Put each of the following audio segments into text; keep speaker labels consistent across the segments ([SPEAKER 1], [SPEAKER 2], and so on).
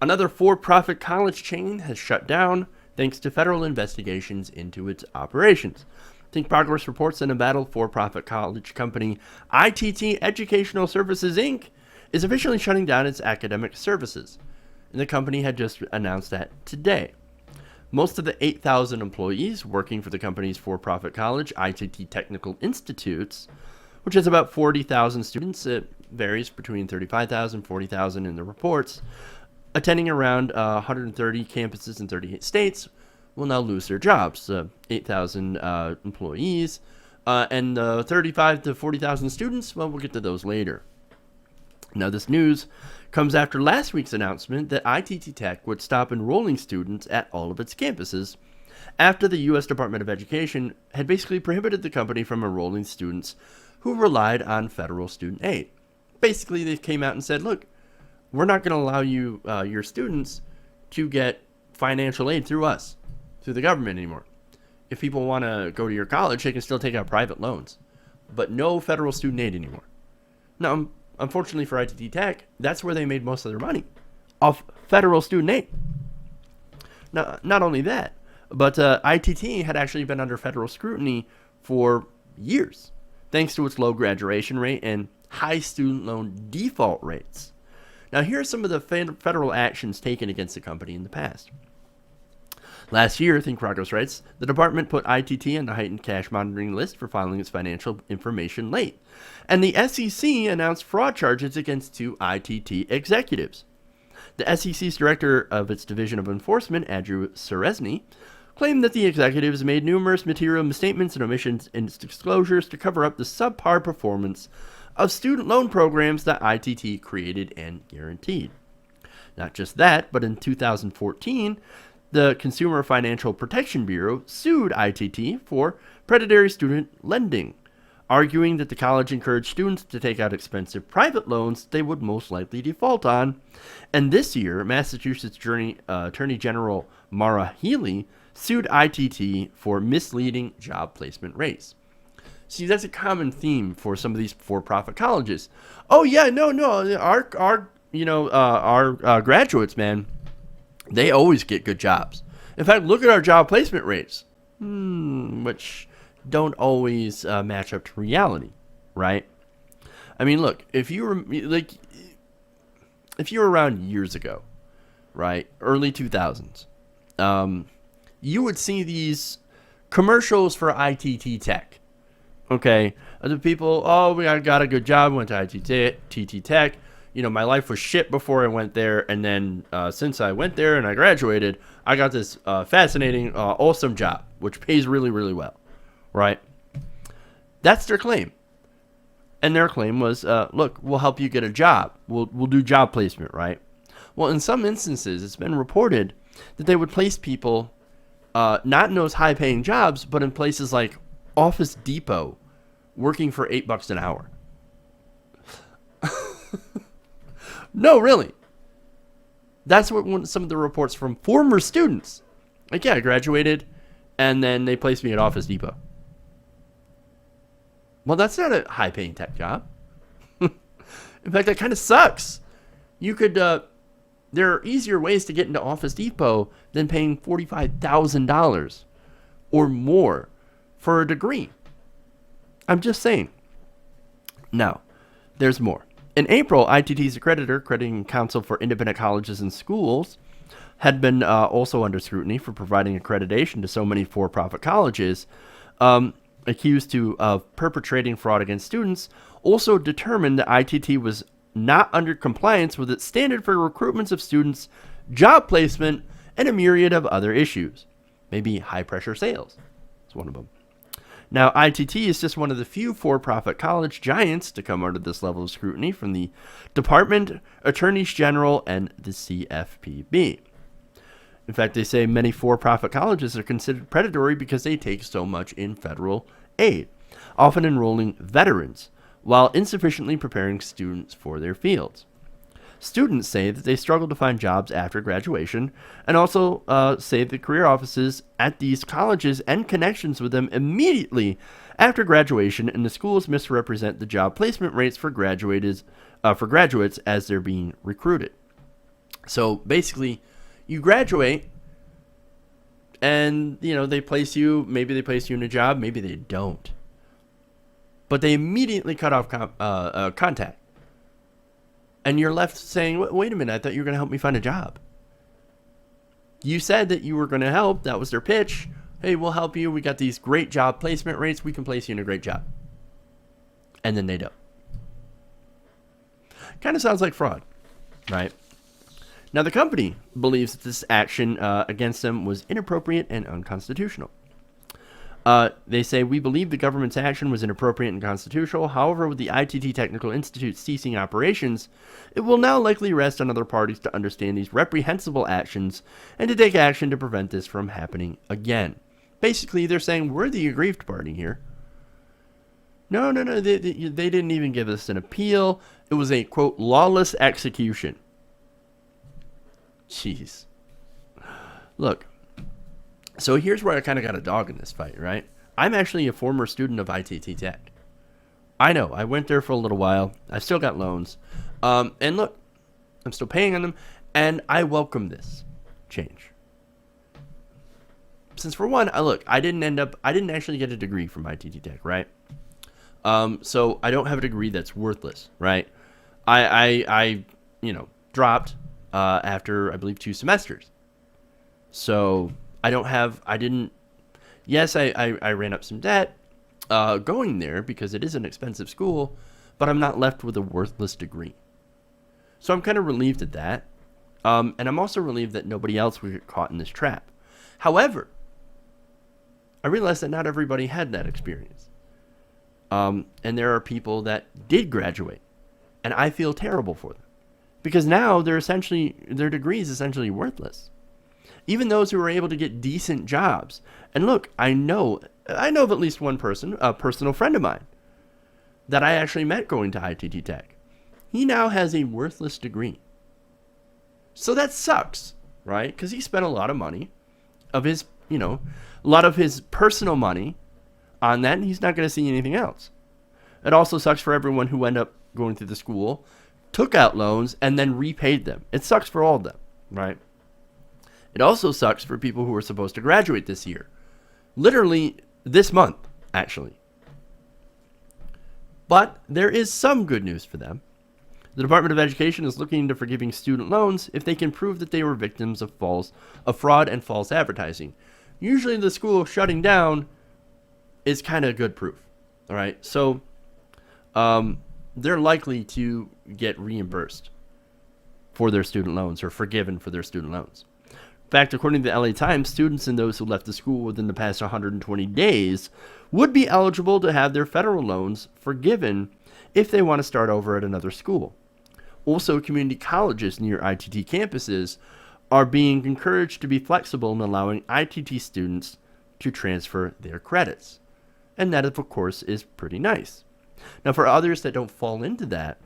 [SPEAKER 1] Another for-profit college chain has shut down thanks to federal investigations into its operations. Think Progress reports that Embattled for-profit college company ITT Educational Services, Inc. is officially shutting down its academic services. And the company had just announced that today. Most of the 8,000 employees working for the company's for-profit college, ITT Technical Institutes, which has about 40,000 students, it varies between 35,000 and 40,000 in the reports, attending around 130 campuses in 38 states, will now lose their jobs. 8,000 employees and 35 to 40,000 students, well, we'll get to those later. Now, this news comes after last week's announcement that ITT Tech would stop enrolling students at all of its campuses after the U.S. Department of Education had basically prohibited the company from enrolling students who relied on federal student aid. Basically, they came out and said, look, we're not going to allow you, your students, to get financial aid through us, through the government anymore. If people want to go to your college, they can still take out private loans, but no federal student aid anymore. Now, unfortunately for ITT Tech, that's where they made most of their money, off federal student aid. Now, not only that, but ITT had actually been under federal scrutiny for years, thanks to its low graduation rate and high student loan default rates. Now, here are some of the federal actions taken against the company in the past. Last year, Think Progress writes, the department put ITT on the heightened cash monitoring list for filing its financial information late. And the SEC announced fraud charges against 2 ITT executives. The SEC's director of its Division of Enforcement, Andrew Seresny, claimed that the executives made numerous material misstatements and omissions in its disclosures to cover up the subpar performance of student loan programs that ITT created and guaranteed. Not just that, but in 2014, the Consumer Financial Protection Bureau sued ITT for predatory student lending, arguing that the college encouraged students to take out expensive private loans they would most likely default on. And this year, Massachusetts Attorney General Maura Healey sued ITT for misleading job placement rates. See, that's a common theme for some of these for-profit colleges. Oh yeah, no, our graduates, man, they always get good jobs. In fact, look at our job placement rates, which don't always match up to reality, right? I mean, look, if you were around years ago, right, early 2000s, you would see these commercials for ITT Tech. Okay, the people, I got a good job, went to ITT Tech. You know, my life was shit before I went there, and then since I went there and I graduated, I got this fascinating, awesome job, which pays really, really well, right? That's their claim. And their claim was, look, we'll help you get a job. We'll do job placement, right? Well, in some instances, it's been reported that they would place people not in those high-paying jobs, but in places like Office Depot, working for $8 an hour. No, really. That's what some of the reports from former students. Like, yeah, I graduated, and then they placed me at Office Depot. Well, that's not a high-paying tech job. In fact, that kind of sucks. You could, there are easier ways to get into Office Depot than paying $45,000 or more for a degree. I'm just saying. Now, there's more. In April, ITT's accreditor, Accrediting Council for Independent Colleges and Schools, had been also under scrutiny for providing accreditation to so many for-profit colleges, accused of perpetrating fraud against students, also determined that ITT was not under compliance with its standard for recruitments of students, job placement, and a myriad of other issues. Maybe high-pressure sales is one of them. Now, ITT is just one of the few for-profit college giants to come under this level of scrutiny from the Department, Attorneys General, and the CFPB. In fact, they say many for-profit colleges are considered predatory because they take so much in federal aid, often enrolling veterans, while insufficiently preparing students for their fields. Students say that they struggle to find jobs after graduation, and also say that career offices at these colleges end connections with them immediately after graduation, and the schools misrepresent the job placement rates for graduates as they're being recruited. So basically, you graduate, and they place you. Maybe they place you in a job. Maybe they don't. But they immediately cut off contact, and you're left saying, "Wait a minute! I thought you were going to help me find a job. You said that you were going to help. That was their pitch. Hey, we'll help you. We got these great job placement rates. We can place you in a great job." And then they don't. Kind of sounds like fraud, right? Now, the company believes that this action against them was inappropriate and unconstitutional. They say, "We believe the government's action was inappropriate and constitutional. However, with the ITT Technical Institutes ceasing operations, it will now likely rest on other parties to understand these reprehensible actions and to take action to prevent this from happening again." Basically, they're saying, we're the aggrieved party here. No. They didn't even give us an appeal. It was a, quote, lawless execution. Jeez. Look. So here's where I kind of got a dog in this fight, right? I'm actually a former student of ITT Tech. I know. I went there for a little while. I've still got loans. And look, I'm still paying on them. And I welcome this change. Since for one, I didn't actually get a degree from ITT Tech, right? So I don't have a degree that's worthless, right? I dropped after, I believe, 2 semesters. So I ran up some debt going there because it is an expensive school, but I'm not left with a worthless degree. So I'm kind of relieved at that. And I'm also relieved that nobody else would get caught in this trap. However, I realized that not everybody had that experience. And there are people that did graduate, and I feel terrible for them because now their degree is essentially worthless. Even those who were able to get decent jobs. And look, I know of at least one person, a personal friend of mine, that I actually met going to ITT Tech. He now has a worthless degree. So that sucks, right? Because he spent a lot of money of his, a lot of his personal money on that, and he's not going to see anything else. It also sucks for everyone who ended up going through the school, took out loans, and then repaid them. It sucks for all of them, right? It also sucks for people who are supposed to graduate this year. Literally this month, actually. But there is some good news for them. The Department of Education is looking into forgiving student loans if they can prove that they were victims of fraud and false advertising. Usually the school shutting down is kind of good proof. All right. So they're likely to get reimbursed for their student loans or forgiven for their student loans. In fact, according to the LA Times, students and those who left the school within the past 120 days would be eligible to have their federal loans forgiven if they want to start over at another school. Also, community colleges near ITT campuses are being encouraged to be flexible in allowing ITT students to transfer their credits. And that, of course, is pretty nice. Now, for others that don't fall into that,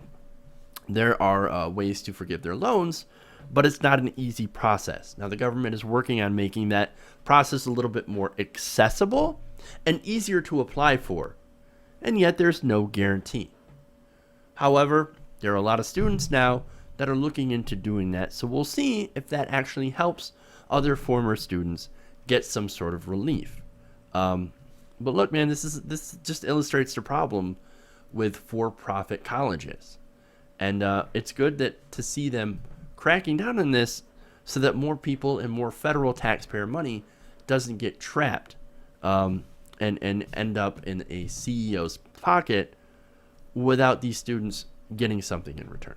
[SPEAKER 1] there are ways to forgive their loans, but it's not an easy process. Now, the government is working on making that process a little bit more accessible and easier to apply for, and yet there's no guarantee. However, there are a lot of students now that are looking into doing that, so we'll see if that actually helps other former students get some sort of relief. But look, man, this just illustrates the problem with for-profit colleges, and it's good to see them cracking down on this so that more people and more federal taxpayer money doesn't get trapped and end up in a CEO's pocket without these students getting something in return.